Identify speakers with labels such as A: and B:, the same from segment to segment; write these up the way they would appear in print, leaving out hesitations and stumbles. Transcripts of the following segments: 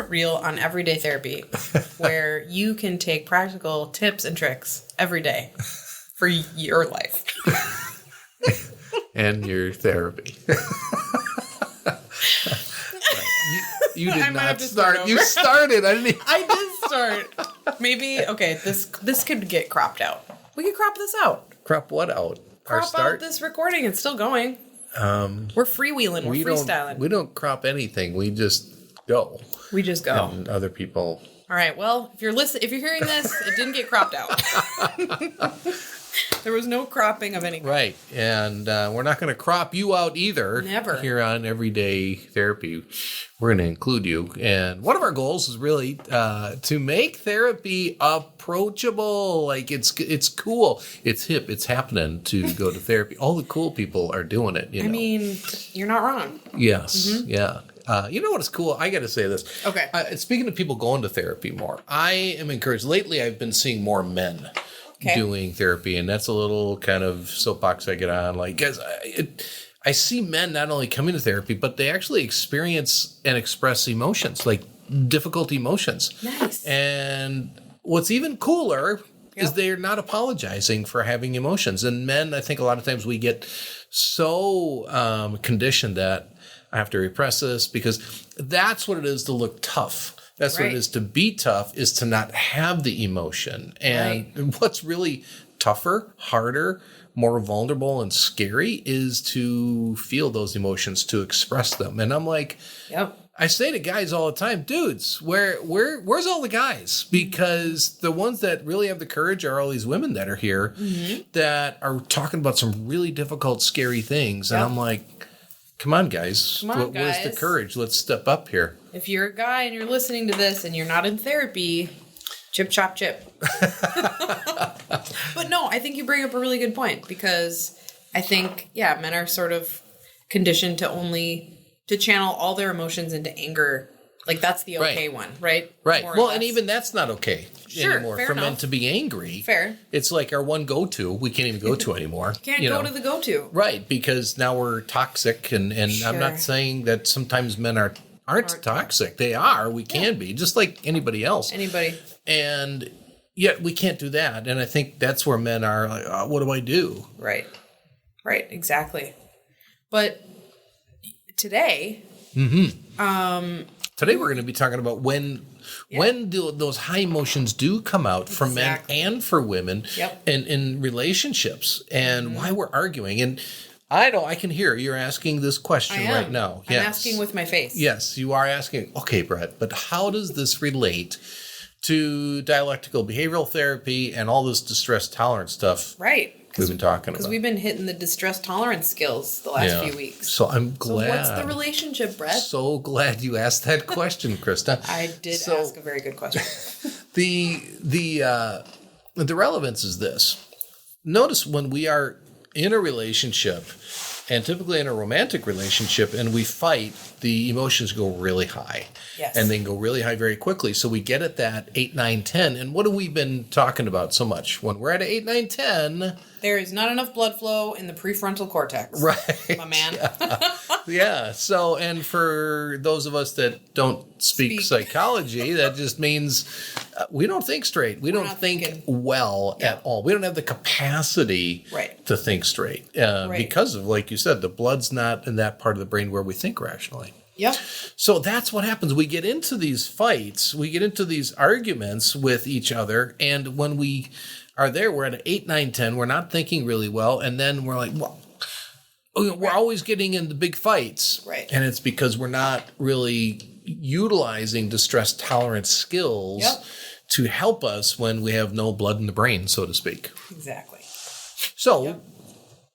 A: Smart Reel on Everyday Therapy, where you can take practical tips and tricks every day for your life.
B: And your therapy. You did not start. You started. I
A: did start. Maybe, okay, this could get cropped out. We could crop this out.
B: Crop what out?
A: Crop out this recording. It's still going. We're freewheeling. We're freestyling.
B: We don't crop anything. We just go.
A: We just go.
B: And other people.
A: All right. Well, if you're hearing this, it didn't get cropped out. There was no cropping of any kind.
B: Right. And we're not going to crop you out either.
A: Never.
B: Here on Everyday Therapy. We're going to include you. And one of our goals is really to make therapy approachable. Like, it's cool. It's hip. It's happening to go to therapy. All the cool people are doing it, you know.
A: I mean, you're not wrong.
B: Yes. Mm-hmm. Yeah. You know what is cool? I got to say this.
A: Okay.
B: Speaking of people going to therapy more, I am encouraged. Lately, I've been seeing more men doing therapy, and that's a little kind of soapbox I get on. Like, guys, I see men not only coming to therapy, but they actually experience and express emotions, like difficult emotions.
A: Nice.
B: And what's even cooler is they're not apologizing for having emotions. And men, I think a lot of times we get so conditioned that I have to repress this because that's what it is to look tough. That's what it is to be tough, is to not have the emotion. And what's really tougher, harder, more vulnerable and scary is to feel those emotions, to express them. And I'm like, I say to guys all the time, dudes, where's all the guys? Because the ones that really have the courage are all these women that are here that are talking about some really difficult, scary things. And I'm like, come on, guys. Where's the courage? Let's step up here.
A: If you're a guy and you're listening to this and you're not in therapy, chip, chop, chip. But no, I think you bring up a really good point because I think, men are sort of conditioned to channel all their emotions into anger. Like, that's the okay one, right?
B: Right. Well, and even that's not okay anymore for men to be angry.
A: Fair.
B: It's like our one go-to we can't even go to anymore.
A: Can't go to the go-to.
B: Right, because now we're toxic, and I'm not saying that sometimes men aren't toxic. They are. We can be, just like anybody else.
A: Anybody.
B: And yet we can't do that. And I think that's where men are like, what do I do?
A: Right. Right, exactly. But today...
B: Today we're going to be talking about when those high emotions do come out for men and for women in relationships, and why we're arguing. And I can hear you're asking this question right now.
A: I'm asking with my face.
B: Yes, you are asking. Okay, Brett, but how does this relate to dialectical behavioral therapy and all this distress tolerance stuff?
A: Right.
B: We've been talking about.
A: Because we've been hitting the distress tolerance skills the last few weeks.
B: So I'm glad.
A: So what's the relationship, Brett?
B: So glad you asked that question, Krista.
A: I did ask a very good question.
B: The relevance is this. Notice when we are in a relationship, and typically in a romantic relationship, and we fight, the emotions go really high.
A: Yes.
B: And they can go really high very quickly. So we get at that 8, 9, 10. And what have we been talking about so much? When we're at 8, 9, 10...
A: there is not enough blood flow in the prefrontal cortex.
B: Right.
A: My man.
B: Yeah. So, and for those of us that don't speak psychology, that just means we don't think straight. We don't think well at all. We don't have the capacity to think straight because of, like you said, the blood's not in that part of the brain where we think rationally.
A: Yep.
B: So that's what happens. We get into these fights. We get into these arguments with each other. And when we are there, we're at 8, 9, 10. We're not thinking really well. And then we're like, well, we're always getting into big fights.
A: Right.
B: And it's because we're not really utilizing distress tolerance skills to help us when we have no blood in the brain, so to speak.
A: Exactly.
B: So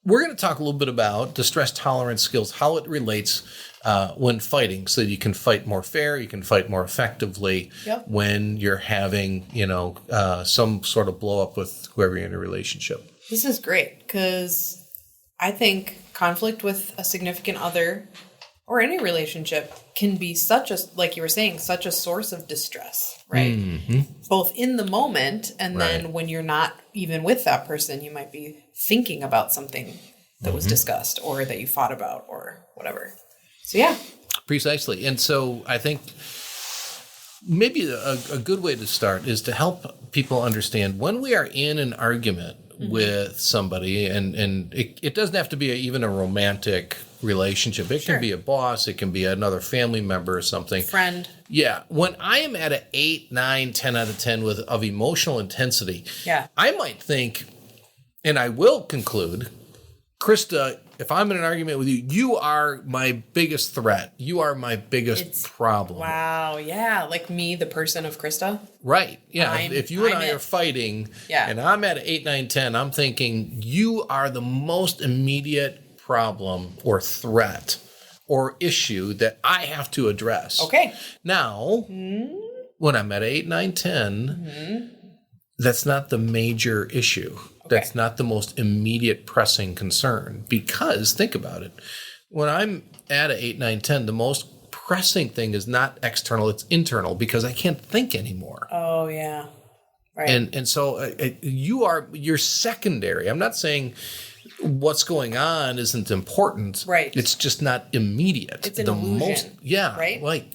B: we're going to talk a little bit about distress tolerance skills, how it relates when fighting, so that you can fight more fair, you can fight more effectively when you're having, some sort of blow up with whoever you're in a relationship.
A: This is great because I think conflict with a significant other or any relationship can be like you were saying, such a source of distress, right? Mm-hmm. Both in the moment and then when you're not even with that person, you might be thinking about something that was discussed or that you fought about or whatever. So, yeah.
B: Precisely. And so I think maybe a good way to start is to help people understand when we are in an argument with somebody, and it doesn't have to be even a romantic relationship. It can be a boss. It can be another family member or something.
A: Friend.
B: Yeah. When I am at an 8, 9, 10 out of 10 of emotional intensity, I might think, and I will conclude, Krista, if I'm in an argument with you, you are my biggest threat. You are my biggest problem.
A: Wow. Yeah. Like me, the person of Krista.
B: Right. Yeah. If you and I are fighting and I'm at 8, 9, 10, I'm thinking you are the most immediate problem or threat or issue that I have to address.
A: Okay.
B: Now, when I'm at 8, 9, 10, that's not the major issue. That's not the most immediate pressing concern, because think about it. When I'm at an 8, 9, 10, the most pressing thing is not external, it's internal, because I can't think anymore.
A: Oh, yeah. Right.
B: And so you're secondary. I'm not saying what's going on isn't important.
A: Right.
B: It's just not immediate.
A: It's an illusion.
B: Right.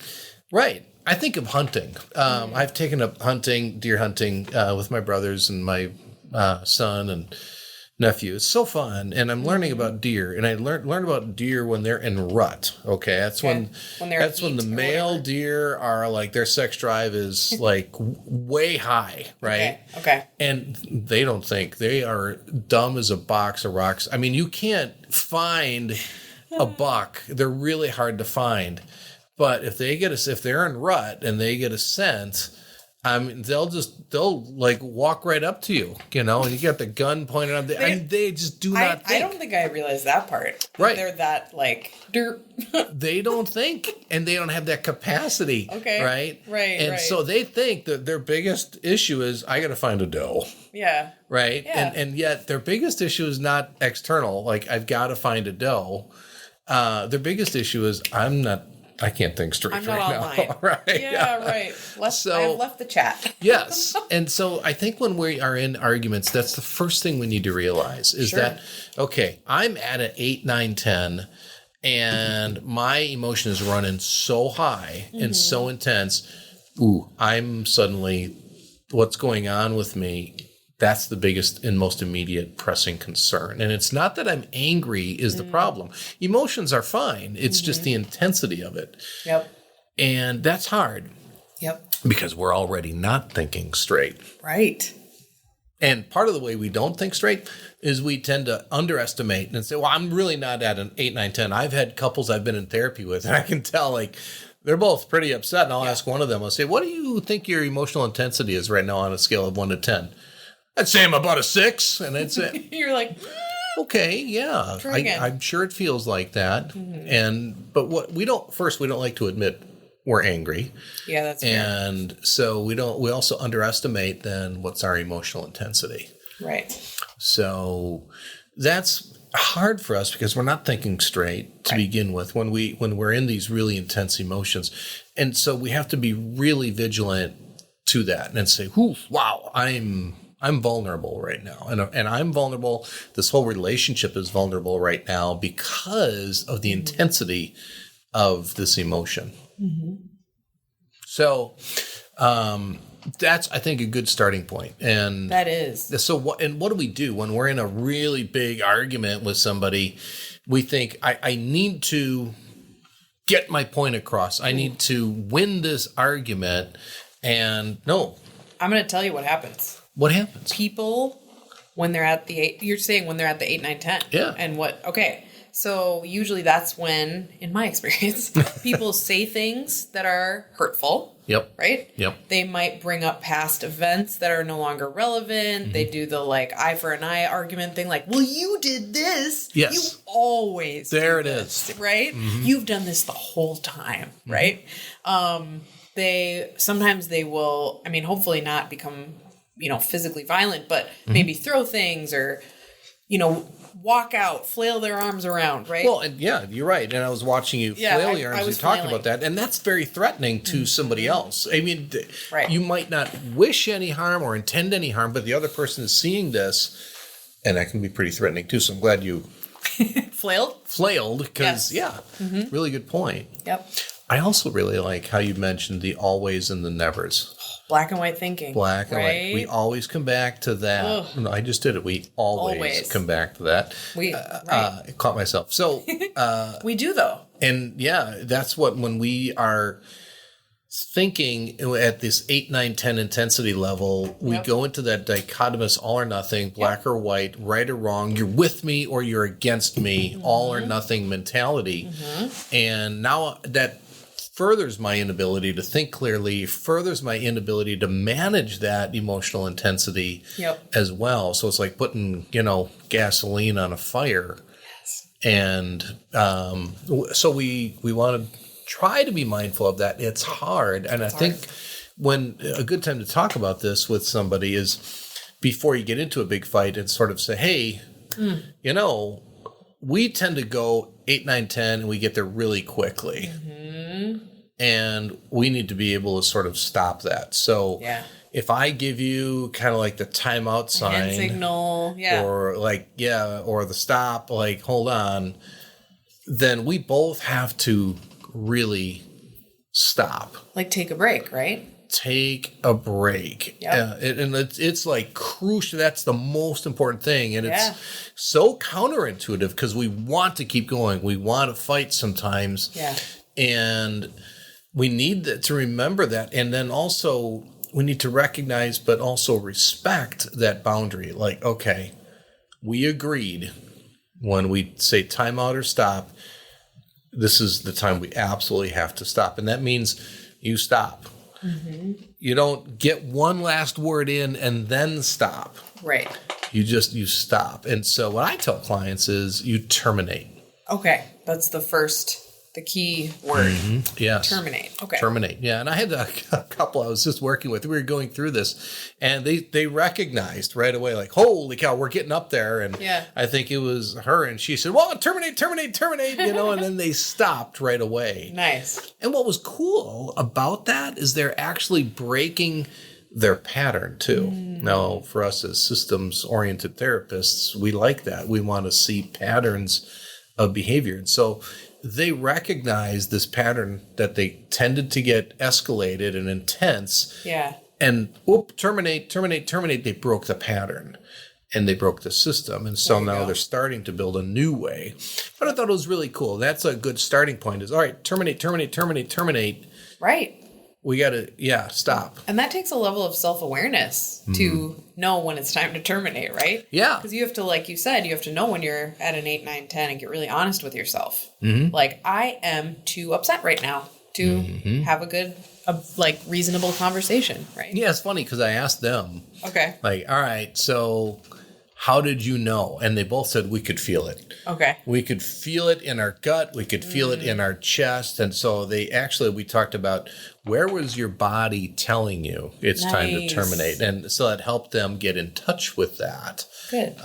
B: Right. I think of hunting. I've taken up hunting, deer hunting, with my brothers and my son and nephew. It's so fun, and I'm learning about deer, and I learn about deer when they're in rut. Okay, that's when the male deer are like, their sex drive is like way high, right?
A: Okay.
B: And they don't think, they are dumb as a box of rocks. I mean, you can't find a buck; they're really hard to find. But if they're in rut and they get a scent, I mean, they'll like walk right up to you, and you got the gun pointed at them. They just do not think.
A: I don't think I realized that part.
B: Right.
A: They're that like derp.
B: They don't think, and they don't have that capacity.
A: Okay.
B: Right.
A: Right.
B: And so they think that their biggest issue is, I got to find a doe.
A: Yeah.
B: Right.
A: Yeah.
B: And yet their biggest issue is not external. Like, I've got to find a doe. Their biggest issue is, I can't think straight
A: I'm
B: right
A: not
B: now.
A: online.
B: Right.
A: Yeah, right. I've left the chat.
B: Yes. And so I think when we are in arguments, that's the first thing we need to realize is that, okay, I'm at an 8, 9, 10, and my emotion is running so high and so intense. I'm suddenly, what's going on with me? That's the biggest and most immediate pressing concern. And it's not that I'm angry is the problem. Emotions are fine. It's just the intensity of it.
A: Yep.
B: And that's hard.
A: Yep.
B: Because we're already not thinking straight.
A: Right.
B: And part of the way we don't think straight is we tend to underestimate and say, well, I'm really not at an 8, 9, 10. I've had couples I've been in therapy with, and I can tell, like, they're both pretty upset. And I'll ask one of them, I'll say, what do you think your emotional intensity is right now on a scale of 1 to 10? I'd say I'm about a 6, and I'd say,
A: you're like,
B: okay, yeah, I'm sure it feels like that. But we don't like to admit we're angry.
A: Yeah, that's fair.
B: And so we also underestimate then what's our emotional intensity.
A: Right.
B: So that's hard for us because we're not thinking straight to begin with when we're in these really intense emotions. And so we have to be really vigilant to that and say, wow, I'm vulnerable right now. And I'm vulnerable. This whole relationship is vulnerable right now because of the intensity of this emotion. So that's, I think, a good starting point. And
A: that is.
B: So what do we do when we're in a really big argument with somebody? We think, I need to get my point across. I need to win this argument. And no.
A: I'm going to tell you what happens.
B: What happens?
A: People, when they're at the 8, you're saying when they're at the 8, 9, 10.
B: Yeah.
A: And okay. So usually that's when, in my experience, people say things that are hurtful.
B: Yep.
A: Right?
B: Yep.
A: They might bring up past events that are no longer relevant. They do the eye for an eye argument thing, like, well, you did this.
B: Yes.
A: You always
B: there
A: do
B: it
A: this,
B: is.
A: Right? You've done this the whole time, right? Sometimes they will, hopefully not become, physically violent, but maybe throw things or, walk out, flail their arms around, right?
B: Well, and yeah, you're right. And I was watching you flail your arms. You talked about that. And that's very threatening to somebody else. You might not wish any harm or intend any harm, but the other person is seeing this, and that can be pretty threatening too. So I'm glad you
A: flailed,
B: because, really good point.
A: Yep.
B: I also really like how you mentioned the always and the nevers.
A: Black and white thinking.
B: Black and
A: right?
B: white. We always come back to that.
A: Ugh.
B: No, I just did it. We always come back to that. I caught myself. So
A: we do though.
B: And yeah, that's what when we are thinking at this 8, 9, 10 intensity level, we go into that dichotomous all or nothing, black or white, right or wrong. You're with me or you're against me, all or nothing mentality. And now that furthers my inability to think clearly, furthers my inability to manage that emotional intensity as well. So it's like putting, gasoline on a fire. And so we want to try to be mindful of that. It's hard. And I think when a good time to talk about this with somebody is before you get into a big fight and sort of say, hey, we tend to go 8, 9, 10 and we get there really quickly. And we need to be able to sort of stop that. So if I give you kind of like the timeout sign,
A: hand signal,
B: or or the stop, like hold on, then we both have to really stop.
A: Like take a break, right?
B: Take a break. And it's like crucial. That's the most important thing. And it's so counterintuitive because we want to keep going. We want to fight sometimes. And we need to remember that. And then also we need to recognize, but also respect that boundary. Like, okay, we agreed when we say timeout or stop, this is the time we absolutely have to stop. And that means you stop. You don't get one last word in and then stop.
A: Right.
B: You stop. And so what I tell clients is you terminate.
A: Okay. That's the key word.
B: Yes.
A: Terminate. Okay.
B: Terminate. Yeah. And I had a couple I was just working with. We were going through this and they recognized right away, like, holy cow, we're getting up there. And I think it was her. And she said, well, terminate, and then they stopped right away.
A: Nice.
B: And what was cool about that is they're actually breaking their pattern too. Now, for us as systems-oriented therapists, we like that. We want to see patterns of behavior. And so they recognize this pattern that they tended to get escalated and intense. And terminate. They broke the pattern and they broke the system. And so now they're starting to build a new way. But I thought it was really cool. That's a good starting point is, all right, terminate.
A: Right.
B: We got to, stop.
A: And that takes a level of self-awareness to know when it's time to terminate, right?
B: Yeah.
A: Because you have to, like you said, you have to know when you're at an 8, 9, 10 and get really honest with yourself. Like, I am too upset right now to have a good, reasonable conversation, right?
B: Yeah, it's funny because I asked them.
A: Okay.
B: Like, all right, so how did you know? And they both said we could feel it.
A: Okay.
B: We could feel it in our gut. We could feel it in our chest. And so we talked about where was your body telling you it's time to terminate. And so it helped them get in touch with that.
A: Good.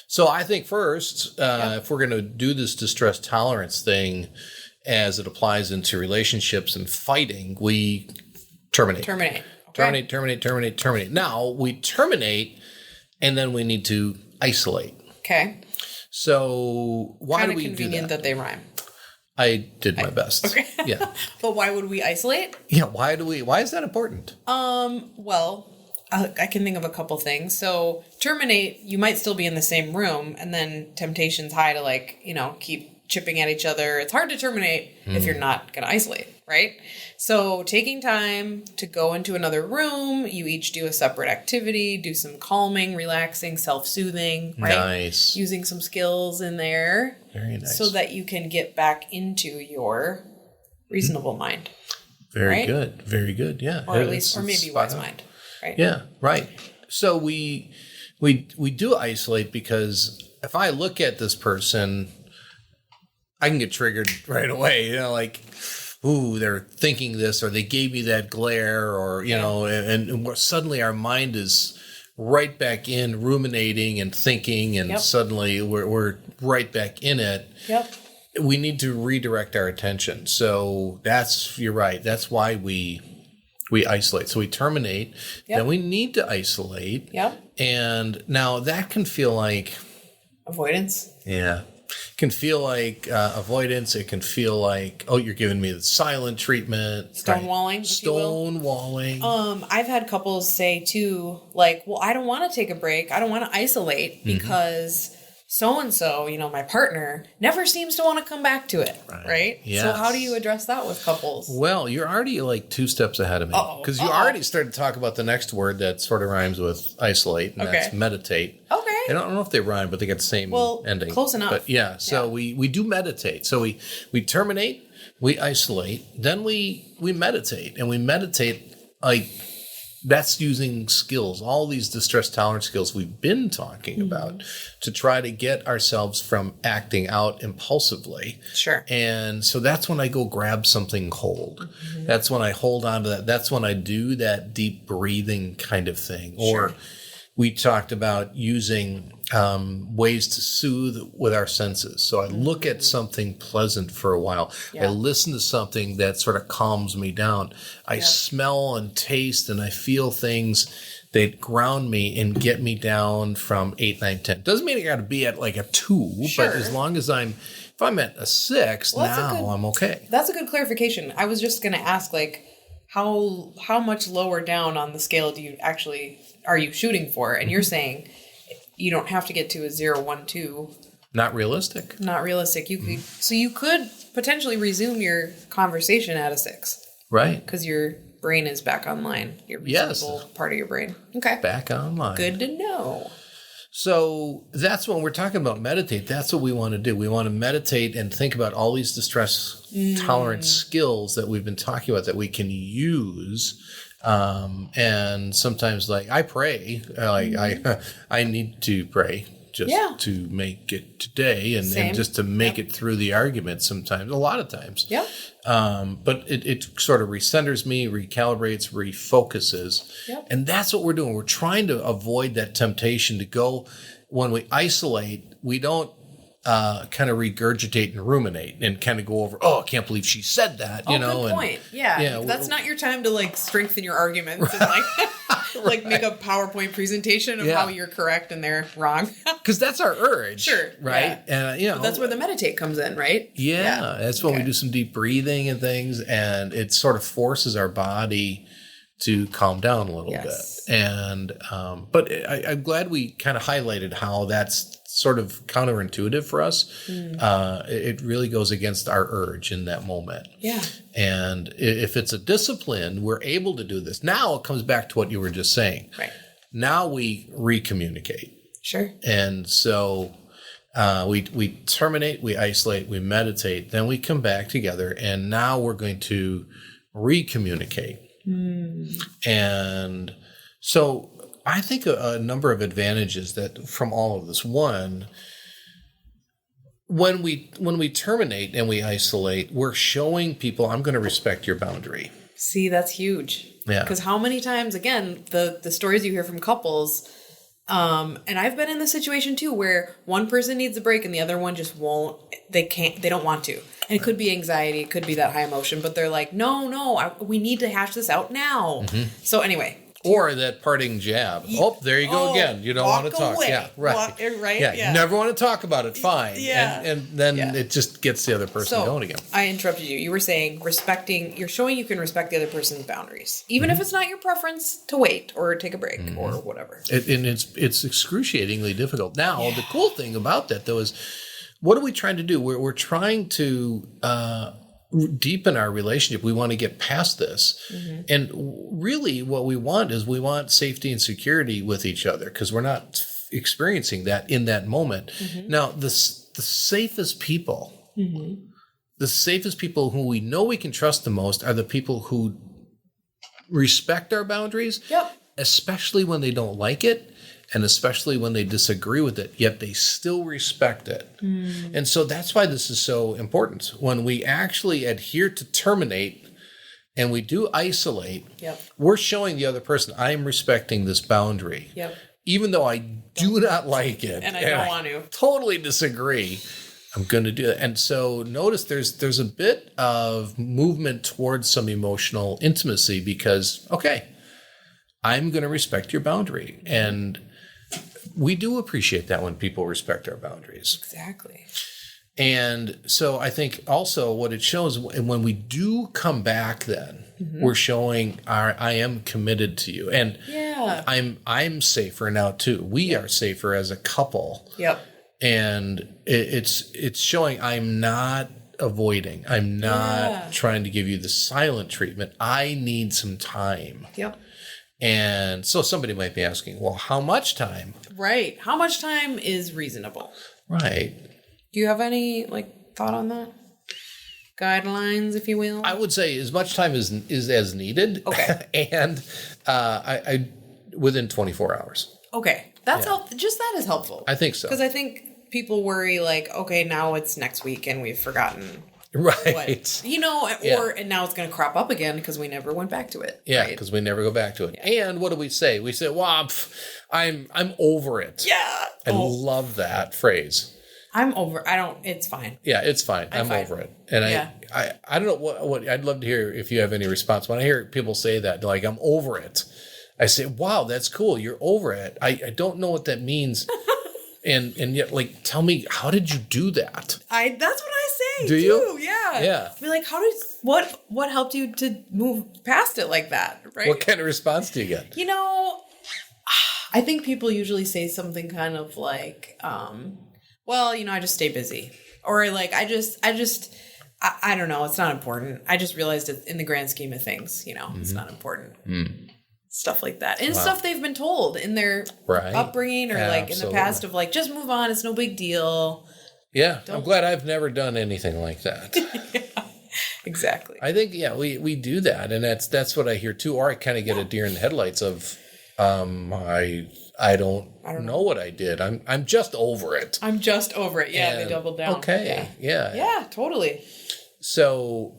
B: So I think first, if we're going to do this distress tolerance thing as it applies into relationships and fighting, we terminate.
A: Terminate. Okay.
B: Terminate. Now we terminate and then we need to isolate.
A: Okay.
B: So why do we do that?
A: Kind of convenient that they rhyme.
B: I did my best.
A: Okay.
B: Yeah.
A: But why would we isolate?
B: Yeah. Why is that important?
A: Well, I can think of a couple things. So terminate, you might still be in the same room and then temptation's high to keep chipping at each other. It's hard to terminate if you're not going to isolate, right? So taking time to go into another room, you each do a separate activity, do some calming, relaxing, self-soothing, right?
B: Nice.
A: Using some skills in there.
B: Very nice.
A: So that you can get back into your reasonable mind.
B: Very good. Very good. Yeah.
A: Or at least, or maybe wise mind. Right.
B: Yeah. Right. So we do isolate because if I look at this person, I can get triggered right away. Ooh, they're thinking this, or they gave me that glare, or and suddenly our mind is right back in ruminating and thinking, and suddenly we're right back in it.
A: Yep.
B: We need to redirect our attention. So you're right. That's why we isolate. So we terminate. Then we need to isolate.
A: Yep.
B: And now that can feel like
A: avoidance.
B: Yeah. Can feel like avoidance. It can feel like, oh, you're giving me the silent treatment.
A: Stonewalling, if you will.
B: Stonewalling.
A: I've had couples say too, like, well, I don't want to take a break. I don't want to isolate because so-and-so, my partner never seems to want to come back to it. Right?
B: Yes.
A: So how do you address that with couples?
B: Well, you're already like 2 steps ahead of me. Because you already started to talk about the next word that sort of rhymes with isolate, and that's meditate.
A: Okay.
B: I don't know if they rhyme, but they get the same ending.
A: Close enough.
B: But yeah, so we do meditate. So we terminate, we isolate, then we meditate. And we meditate like that's using skills, all these distress tolerance skills we've been talking about to try to get ourselves from acting out impulsively.
A: Sure.
B: And so that's when I go grab something cold. That's when I hold on to that. That's when I do that deep breathing kind of thing. Or we talked about using ways to soothe with our senses. So I look at something pleasant for a while. I listen to something that sort of calms me down. I smell and taste and I feel things that ground me and get me down from 8, 9, 10. Doesn't mean I got to be at like a 2, but as long as if I'm at a 6, I'm okay.
A: That's a good clarification. I was just going to ask, like, how much lower down on the scale are you shooting for? And you're saying you don't have to get to a 0, 1, 2.
B: Not realistic.
A: Not realistic. You could potentially resume your conversation at a 6.
B: Right.
A: Because your brain is back online. Your visible part of your brain. Okay.
B: Back online.
A: Good to know.
B: So that's when we're talking about meditate. That's what we want to do. We want to meditate and think about all these distress tolerance skills that we've been talking about that we can use. And sometimes, like, I pray, I need to pray just to make it today and just to make it through the argument sometimes, a lot of times.
A: Yeah.
B: But it sort of recenters me, recalibrates, refocuses.
A: Yep.
B: And that's what we're doing. We're trying to avoid that temptation to go, when we isolate, we don't kind of regurgitate and ruminate and kind of go over, I can't believe she said that,
A: Good point. Yeah. That's not your time to like strengthen your arguments and like make a PowerPoint presentation of how you're correct and they're wrong.
B: Because that's our urge.
A: Sure.
B: Right.
A: Yeah.
B: And
A: but that's where the meditate comes in, right?
B: Yeah. That's when we do some deep breathing and things, and it sort of forces our body to calm down a little bit. And, but I'm glad we kind of highlighted how that's sort of counterintuitive for us. It really goes against our urge in that moment. Yeah. And if it's a discipline, we're able to do this. Now it comes back to what you were just saying.
A: Right.
B: Now we recommunicate.
A: Sure.
B: And so we terminate, we isolate, we meditate, then we come back together, and now we're going to recommunicate. And so I think a number of advantages that from all of this. One, when we terminate and we isolate, we're showing people, I'm going to respect your boundary.
A: See, that's huge. Yeah. Because how many times, again, the stories you hear from couples, and I've been in this situation too, where one person needs a break and the other one just won't, they don't want to. And it could be anxiety, it could be that high emotion, but they're like, no, we need to hash this out now. So anyway.
B: Or that parting jab. There you go again. You don't want to talk.
A: Away.
B: Yeah, right.
A: Right.
B: Yeah, you never want to talk about it. Fine. Yeah. And then it just gets the other person going again.
A: I interrupted you. You were saying you're showing you can respect the other person's boundaries, even if it's not your preference to wait or take a break or whatever.
B: And it's excruciatingly difficult. Now, the cool thing about that, though, is what are we trying to do? We're trying to deepen our relationship. We want to get past this. And really what we want is we want safety and security with each other, because we're not experiencing that in that moment. Now, the safest people, the safest people who we know we can trust the most are the people who respect our boundaries, especially when they don't like it. And especially when they disagree with it, yet they still respect it. And so that's why this is so important. When we actually adhere to terminate and we do isolate, we're showing the other person, I am respecting this boundary. Even though I do not like it.
A: And I don't want to.
B: Totally disagree. I'm going to do that. And so notice there's a bit of movement towards some emotional intimacy because, okay, I'm going to respect your boundary. And we do appreciate that when people respect our boundaries.
A: Exactly.
B: And so I think also what it shows when we do come back, then we're showing I am committed to you, and I'm safer now too. We are safer as a couple.
A: Yep.
B: And it's showing I'm not avoiding. I'm not trying to give you the silent treatment. I need some time.
A: Yep.
B: And so somebody might be asking, well, how much time?
A: Right. How much time is reasonable?
B: Right.
A: Do you have any thought on that? Guidelines, if you will?
B: I would say as much time is as needed.
A: Okay.
B: And I within 24 hours.
A: Okay. That's just that is helpful.
B: I think so.
A: Because I think people worry okay, now it's next week and we've forgotten.
B: Right.
A: What, and now it's going to crop up again because we never went back to it.
B: Yeah, because we never go back to it. Yeah. And what do we say? We say, well, I'm over it.
A: Yeah.
B: I love that phrase.
A: I'm over. It's fine.
B: Yeah, it's fine. I'm fine. Over it. And I don't know what I'd love to hear if you have any response. When I hear people say that, like, I'm over it, I say, wow, that's cool. You're over it. I don't know what that means. and yet, tell me, how did you do that?
A: That's what I say.
B: Do
A: too.
B: you?
A: Yeah.
B: Yeah.
A: Be like, what helped you to move past it like that? Right.
B: What kind of response do you get?
A: I think people usually say something kind of well, I just stay busy. Or I don't know. It's not important. I just realized it in the grand scheme of things, it's not important. Stuff like that. And stuff they've been told in their upbringing or in the past of just move on. It's no big deal.
B: Yeah. I'm glad I've never done anything like that.
A: Yeah, exactly.
B: I think, we do that. And that's what I hear too. Or I kind of get a deer in the headlights of, I don't know what I did. I'm just over it.
A: I'm just over it. Yeah, they doubled down.
B: Okay. Yeah.
A: Yeah, totally.
B: So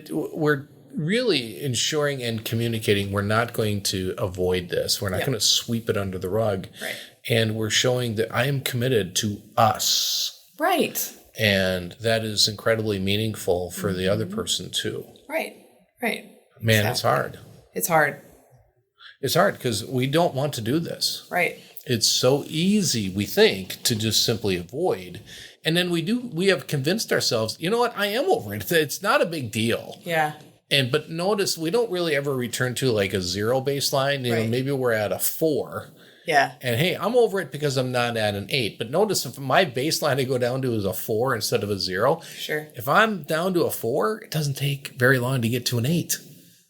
B: we're really ensuring and communicating we're not going to avoid this. We're not going to sweep it under the rug.
A: Right. And
B: we're showing that I am committed to us.
A: Right.
B: And that is incredibly meaningful for the other person too.
A: Right. Right.
B: Man, It's hard.
A: It's hard.
B: It's hard because we don't want to do this.
A: Right.
B: It's so easy, we think, to just simply avoid. And then we have convinced ourselves, you know what, I am over it. It's not a big deal.
A: Yeah.
B: But notice we don't really ever return to a 0 baseline. Maybe we're at a 4.
A: Yeah.
B: And hey, I'm over it because I'm not at an 8. But notice if my baseline I go down to is a 4 instead of a 0.
A: Sure.
B: If I'm down to a 4, it doesn't take very long to get to an 8.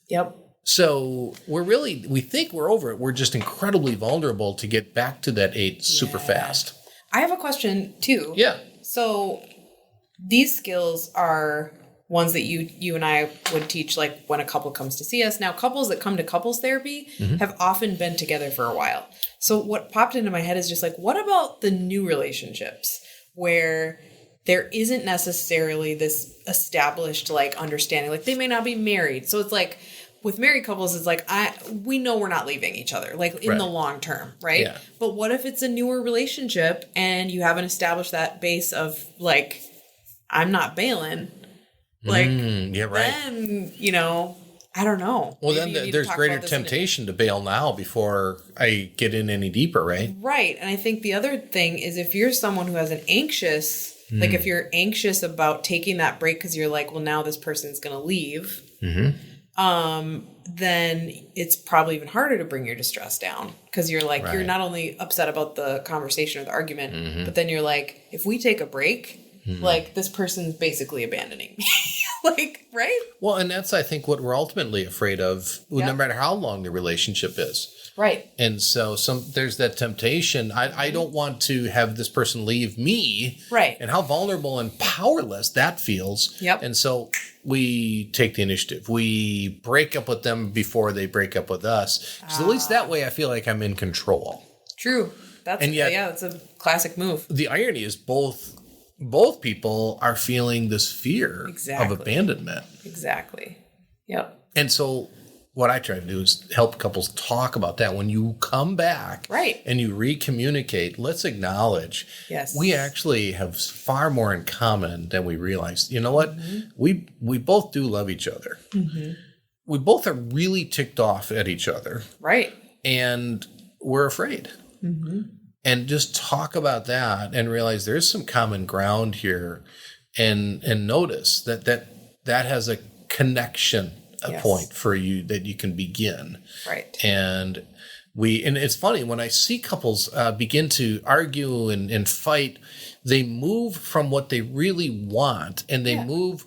A: Yep.
B: So we think we're over it. We're just incredibly vulnerable to get back to that 8 super fast.
A: I have a question too.
B: Yeah.
A: So these skills are ones that you and I would teach when a couple comes to see us. Now, couples that come to couples therapy have often been together for a while. So what popped into my head is just what about the new relationships where there isn't necessarily this established understanding? They may not be married. So it's with married couples, it's we know we're not leaving each other, in the long term, right?
B: Yeah.
A: But what if it's a newer relationship and you haven't established that base of I'm not bailing?
B: Yeah, right.
A: Then, I don't know.
B: Well, then there's greater temptation to bail now before I get in any deeper, right?
A: Right. And I think the other thing is if you're someone who has an anxious, if you're anxious about taking that break because you're well, now this person's going to leave. Then it's probably even harder to bring your distress down because you're you're not only upset about the conversation or the argument, but then you're if we take a break, this person's basically abandoning me. Right?
B: Well, and that's, I think, what we're ultimately afraid of, no matter how long the relationship is.
A: Right.
B: And so there's that temptation. I don't want to have this person leave me.
A: Right.
B: And how vulnerable and powerless that feels.
A: Yep.
B: And so we take the initiative. We break up with them before they break up with us. So at least that way I feel like I'm in control.
A: True. That's a classic move.
B: The irony is both people are feeling this fear of abandonment.
A: Exactly. Yep.
B: And so what I try to do is help couples talk about that. When you come back and you recommunicate, let's acknowledge we actually have far more in common than we realize. You know what? We both do love each other. We both are really ticked off at each other.
A: Right.
B: And we're afraid. and just talk about that and realize there's some common ground here, and notice that has a connection, a point for you that you can begin.
A: Right.
B: And it's funny when I see couples begin to argue and fight, they move from what they really want, and they move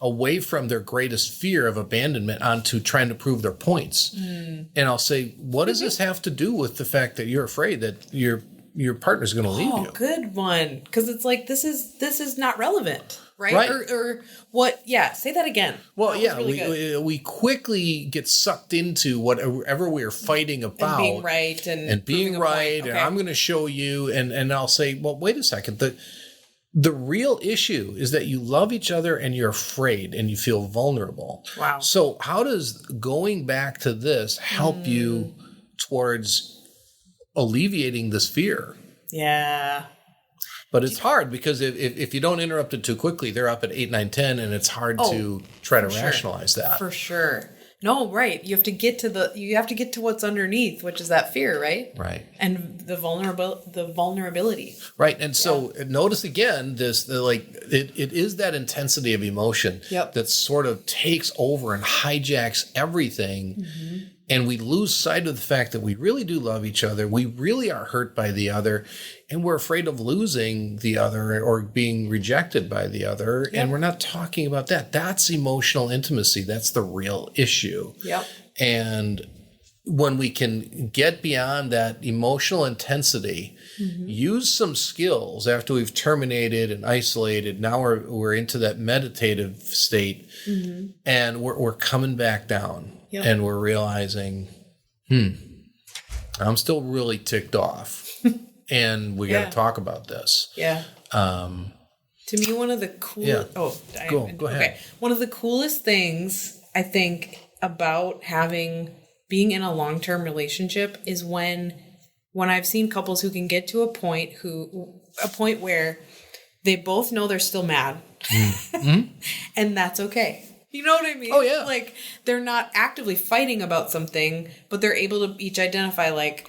B: away from their greatest fear of abandonment onto trying to prove their points. And I'll say, what does this have to do with the fact that you're afraid that your partner's going to leave you?
A: Oh, good one. Because it's like, this is not relevant, right? Or what? Yeah, say that again.
B: Well,
A: really
B: we quickly get sucked into whatever we're fighting about.
A: And being right. And
B: being right.
A: Okay.
B: And I'm going to show you. And I'll say, well, wait a second. The real issue is that you love each other and you're afraid and you feel vulnerable.
A: Wow.
B: So how does going back to this help you towards alleviating this fear?
A: Yeah.
B: But it's hard because if you don't interrupt it too quickly, they're up at 8, 9, 10, and it's hard to try to rationalize that.
A: For sure. No, right. You have to get to what's underneath, which is that fear, right?
B: Right.
A: And the vulnerability.
B: Right. And so notice again, it is that intensity of emotion that sort of takes over and hijacks everything. And we lose sight of the fact that we really do love each other. We really are hurt by the other, and we're afraid of losing the other or being rejected by the other. Yep. And we're not talking about that. That's emotional intimacy. That's the real issue.
A: Yep.
B: And when we can get beyond that emotional intensity, use some skills after we've terminated and isolated. Now we're into that meditative state, and we're coming back down. Yep. And we're realizing, I'm still really ticked off, and we got to talk about this.
A: Yeah. To me, one of the coolest.
B: Yeah. Go ahead.
A: Okay. One of the coolest things I think about being in a long-term relationship is when I've seen couples who can get to a point where they both know they're still mad, and that's okay. You know what I mean?
B: Oh, yeah.
A: Like, they're not actively fighting about something, but they're able to each identify, like,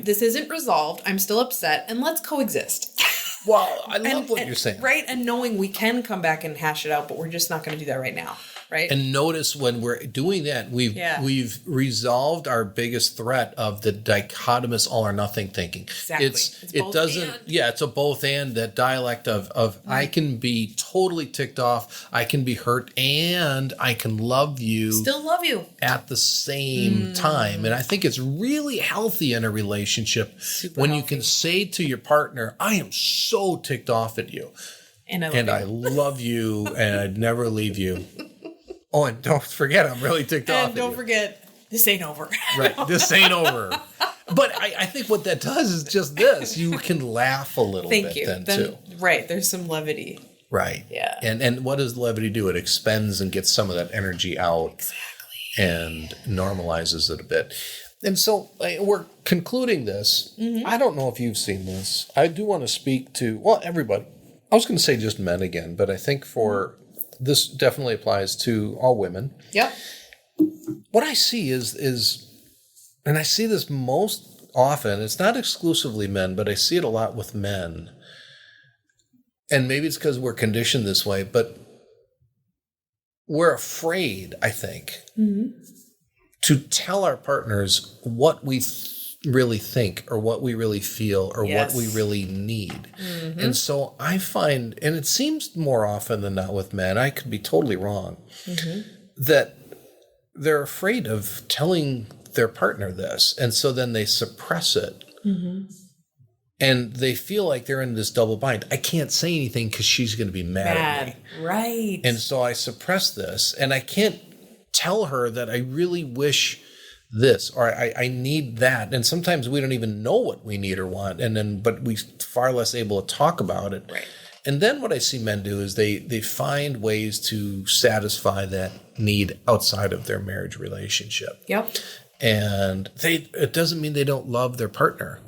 A: this isn't resolved, I'm still upset, and let's coexist.
B: Well, I love what you're saying.
A: Right? And knowing we can come back and hash it out, but we're just not going to do that right now. Right?
B: And notice when we're doing that, we've resolved our biggest threat of the dichotomous all or nothing thinking.
A: Exactly.
B: It's a both and, that dialect of I can be totally ticked off, I can be hurt, and I can love you.
A: Still love you.
B: At the same time. And I think it's really healthy in a relationship when you can say to your partner, I am so ticked off at you. And I love you, and I'd never leave you. Oh, and don't forget, I'm really ticked off.
A: And don't forget, this ain't over.
B: Right, this ain't over. But I think what that does is just this. You can laugh a little bit then too.
A: Right, there's some levity.
B: Right.
A: Yeah.
B: And what does levity do? It expends and gets some of that energy out.
A: Exactly.
B: And normalizes it a bit. And so we're concluding this. I don't know if you've seen this. I do want to speak to, everybody. I was going to say just men again, but I think this definitely applies to all women.
A: Yep.
B: What I see is, and I see this most often, it's not exclusively men, but I see it a lot with men. And maybe it's because we're conditioned this way, but we're afraid, I think, to tell our partners what we really think or what we really feel or what we really need. And so I find, and it seems more often than not with men, I could be totally wrong, that they're afraid of telling their partner this. And so then they suppress it. And they feel like they're in this double bind. I can't say anything because she's going to be mad at me.
A: Right.
B: And so I suppress this, and I can't tell her that I really wish this, or I need that. And sometimes we don't even know what we need or want, but we far less able to talk about it.
A: Right.
B: And then what I see men do is they find ways to satisfy that need outside of their marriage relationship.
A: Yep.
B: And it doesn't mean they don't love their partner.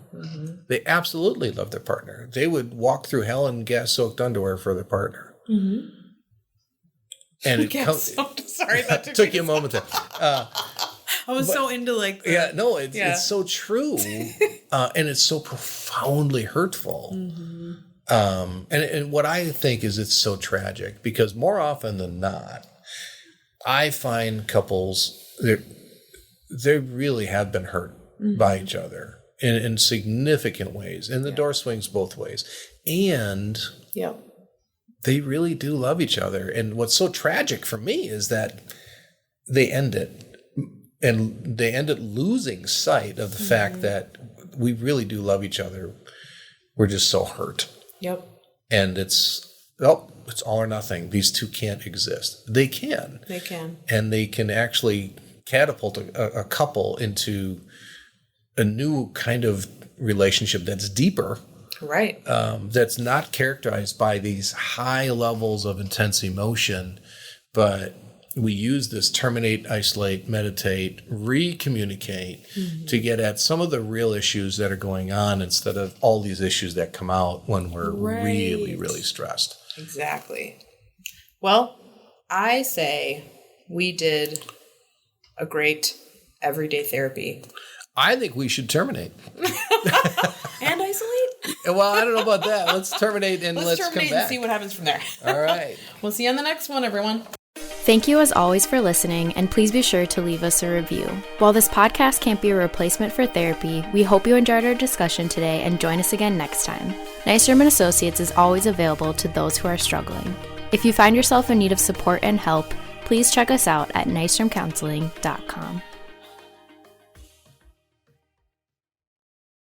B: They absolutely love their partner. They would walk through hell in gas-soaked underwear for their partner. And it
A: sorry, that
B: took you a moment to.
A: I was so into like.
B: It's so true. And it's so profoundly hurtful. And what I think is it's so tragic because more often than not, I find couples that they really have been hurt by each other in significant ways. And the door swings both ways. And they really do love each other. And what's so tragic for me is that they end it. And they end up losing sight of the fact that we really do love each other. We're just so hurt.
A: Yep.
B: And it's all or nothing. These two can't exist. They can.
A: They can.
B: And they can actually catapult a couple into a new kind of relationship that's deeper.
A: Right.
B: That's not characterized by these high levels of intense emotion, but we use this terminate, isolate, meditate, recommunicate to get at some of the real issues that are going on instead of all these issues that come out when we're really, really stressed.
A: Exactly. Well, I say we did a great everyday therapy.
B: I think we should terminate.
A: And isolate?
B: Well, I don't know about that. Let's terminate and let's come back
A: and see what happens from there.
B: All right.
A: We'll see you on the next one, everyone.
C: Thank you as always for listening, and please be sure to leave us a review. While this podcast can't be a replacement for therapy, we hope you enjoyed our discussion today and join us again next time. Nystrom & Associates is always available to those who are struggling. If you find yourself in need of support and help, please check us out at nystromcounseling.com.